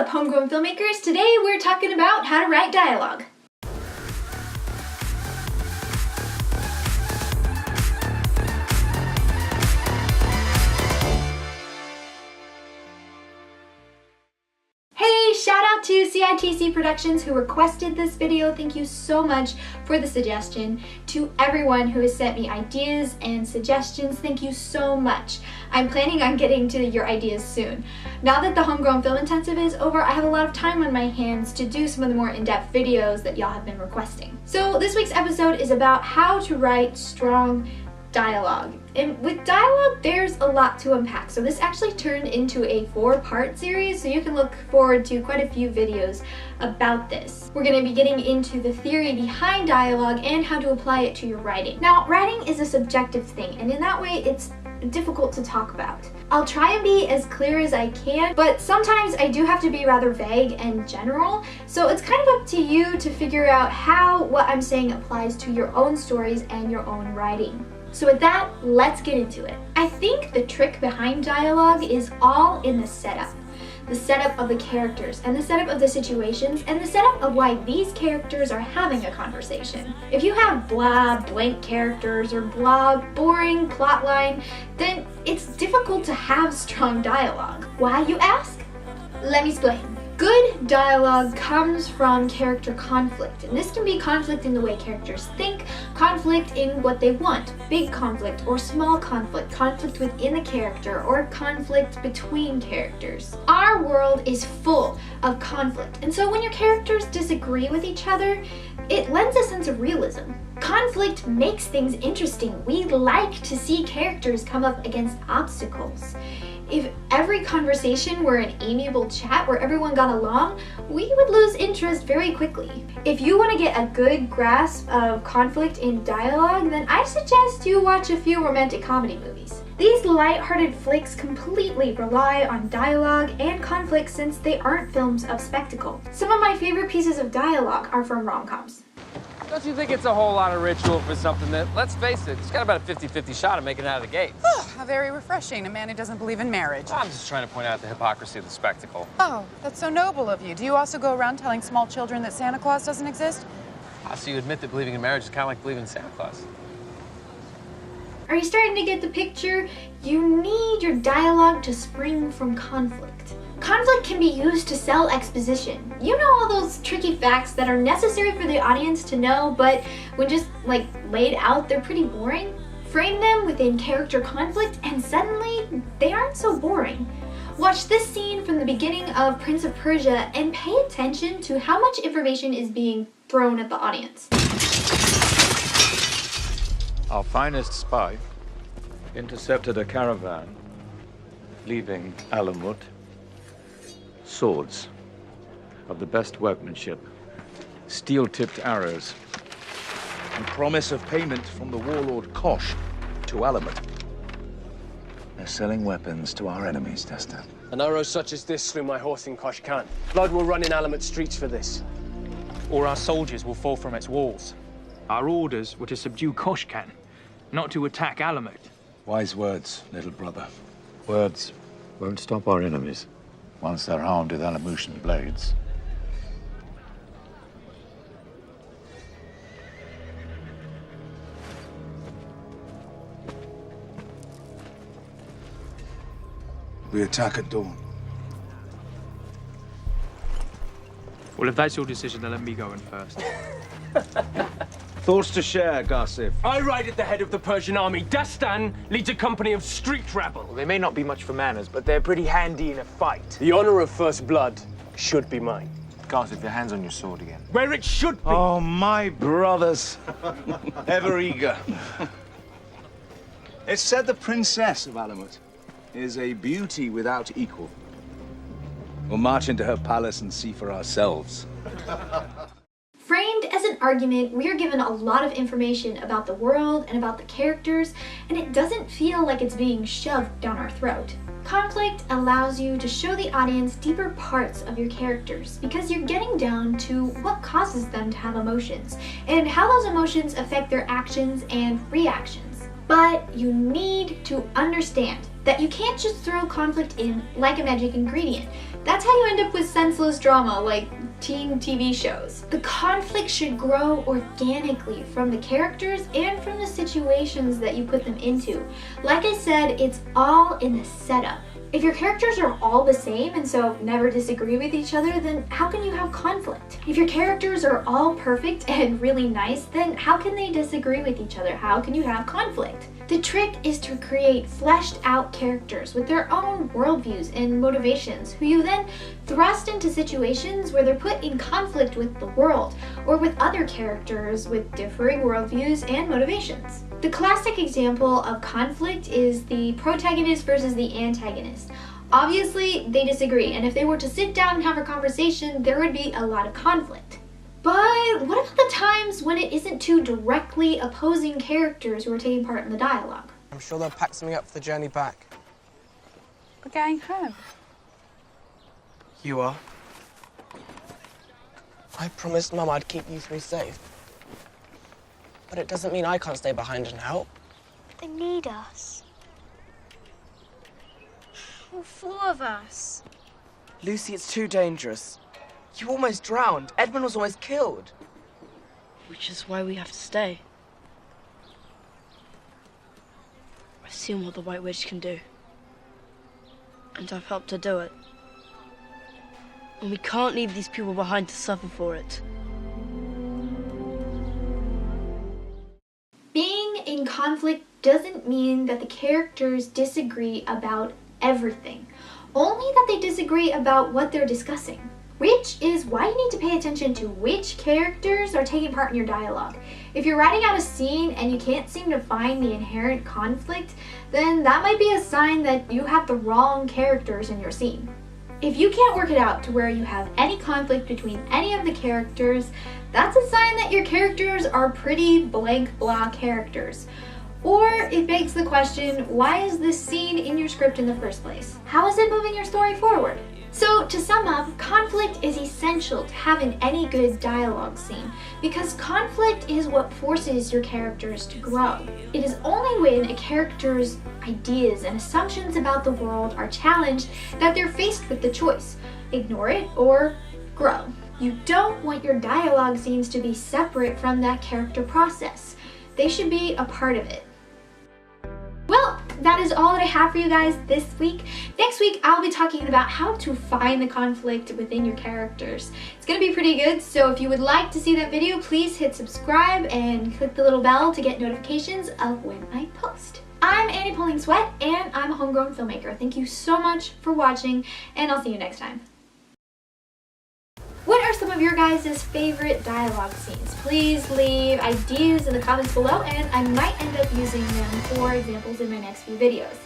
up, homegrown filmmakers? Today we're talking about how to write dialogue. Shout out to CITC Productions who requested this video. Thank you so much for the suggestion. To everyone who has sent me ideas and suggestions, thank you so much. I'm planning on getting to your ideas soon. Now that the Homegrown Film Intensive is over, I have a lot of time on my hands to do some of the more in-depth videos that y'all have been requesting. So this week's episode is about how to write strong dialogue. And with dialogue, there's a lot to unpack. So this actually turned into a 4-part series, so you can look forward to quite a few videos about this. We're going to be getting into the theory behind dialogue and how to apply it to your writing. Now, writing is a subjective thing, and in that way, it's difficult to talk about. I'll try and be as clear as I can, but sometimes I do have to be rather vague and general, so it's kind of up to you to figure out how what I'm saying applies to your own stories and your own writing. So with that, let's get into it. I think the trick behind dialogue is all in the setup. The setup of the characters, and the setup of the situations, and the setup of why these characters are having a conversation. If you have blah, blank characters, or blah, boring plotline, then it's difficult to have strong dialogue. Why, you ask? Let me explain. Good dialogue comes from character conflict, and this can be conflict in the way characters think, conflict in what they want, big conflict or small conflict, conflict within a character, or conflict between characters. Our world is full of conflict, and so when your characters disagree with each other, it lends a sense of realism. Conflict makes things interesting. We like to see characters come up against obstacles. If every conversation were an amiable chat where everyone got along, we would lose interest very quickly. If you want to get a good grasp of conflict in dialogue, then I suggest you watch a few romantic comedy movies. These light-hearted flicks completely rely on dialogue and conflict since they aren't films of spectacle. Some of my favorite pieces of dialogue are from rom-coms. Don't you think it's a whole lot of ritual for something that, let's face it, it's got about a 50-50 shot of making it out of the gate? How very refreshing. A man who doesn't believe in marriage. I'm just trying to point out the hypocrisy of the spectacle. Oh, that's so noble of you. Do you also go around telling small children that Santa Claus doesn't exist? So you admit that believing in marriage is kind of like believing in Santa Claus? Are you starting to get the picture? You need your dialogue to spring from conflict. Conflict can be used to sell exposition. You know, all those tricky facts that are necessary for the audience to know, but when just laid out, they're pretty boring. Frame them within character conflict and suddenly they aren't so boring. Watch this scene from the beginning of Prince of Persia and pay attention to how much information is being thrown at the audience. Our finest spy intercepted a caravan leaving Alamut. Swords of the best workmanship, steel-tipped arrows, and promise of payment from the warlord Kosh to Alamut. They're selling weapons to our enemies, Testa. An arrow such as this through my horse in Kosh Khan. Blood will run in Alamut streets for this. Or our soldiers will fall from its walls. Our orders were to subdue Kosh Khan, not to attack Alamut. Wise words, little brother. Words won't stop our enemies. Once they're armed with Alamutian blades. We attack at dawn. Well, if that's your decision, then let me go in first. Thoughts to share, Gassif? I ride at the head of the Persian army. Dastan leads a company of street rabble. They may not be much for manners, but they're pretty handy in a fight. The honor of first blood should be mine. Gassif, your hand's on your sword again. Where it should be. Oh, my brothers. Ever eager. It's said the princess of Alamut is a beauty without equal. We'll march into her palace and see for ourselves. Framed as an argument, we are given a lot of information about the world and about the characters, and it doesn't feel like it's being shoved down our throat. Conflict allows you to show the audience deeper parts of your characters because you're getting down to what causes them to have emotions and how those emotions affect their actions and reactions. But you need to understand that you can't just throw conflict in like a magic ingredient. That's how you end up with senseless drama like teen TV shows. The conflict should grow organically from the characters and from the situations that you put them into. Like I said, it's all in the setup. If your characters are all the same and so never disagree with each other, then how can you have conflict? If your characters are all perfect and really nice, then how can they disagree with each other? How can you have conflict? The trick is to create fleshed out characters with their own worldviews and motivations, who you then thrust into situations where they're put in conflict with the world or with other characters with differing worldviews and motivations. The classic example of conflict is the protagonist versus the antagonist. Obviously, they disagree, and if they were to sit down and have a conversation, there would be a lot of conflict. But what about the times when it isn't two directly opposing characters who are taking part in the dialogue? I'm sure they'll pack something up for the journey back. We're going home. You are? I promised Mum I'd keep you three safe. But it doesn't mean I can't stay behind and help. They need us. All four of us. Lucy, it's too dangerous. You almost drowned. Edmund was almost killed. Which is why we have to stay. I've seen what the White Witch can do. And I've helped her do it. And we can't leave these people behind to suffer for it. Being in conflict doesn't mean that the characters disagree about everything, only that they disagree about what they're discussing. Which is why you need to pay attention to which characters are taking part in your dialogue. If you're writing out a scene and you can't seem to find the inherent conflict, then that might be a sign that you have the wrong characters in your scene. If you can't work it out to where you have any conflict between any of the characters, that's a sign that your characters are pretty blank blah characters. Or it begs the question, why is this scene in your script in the first place? How is it moving your story forward? So to sum up, conflict is essential to having any good dialogue scene because conflict is what forces your characters to grow. It is only when a character's ideas and assumptions about the world are challenged that they're faced with the choice: ignore it or grow. You don't want your dialogue scenes to be separate from that character process. They should be a part of it. Well, that is all that I have for you guys this week. Next week, I'll be talking about how to find the conflict within your characters. It's gonna be pretty good, so if you would like to see that video, please hit subscribe and click the little bell to get notifications of when I post. I'm Annie Pulling Sweat, and I'm a homegrown filmmaker. Thank you so much for watching, and I'll see you next time. What are some of your guys' favorite dialogue scenes? Please leave ideas in the comments below and I might end up using them for examples in my next few videos.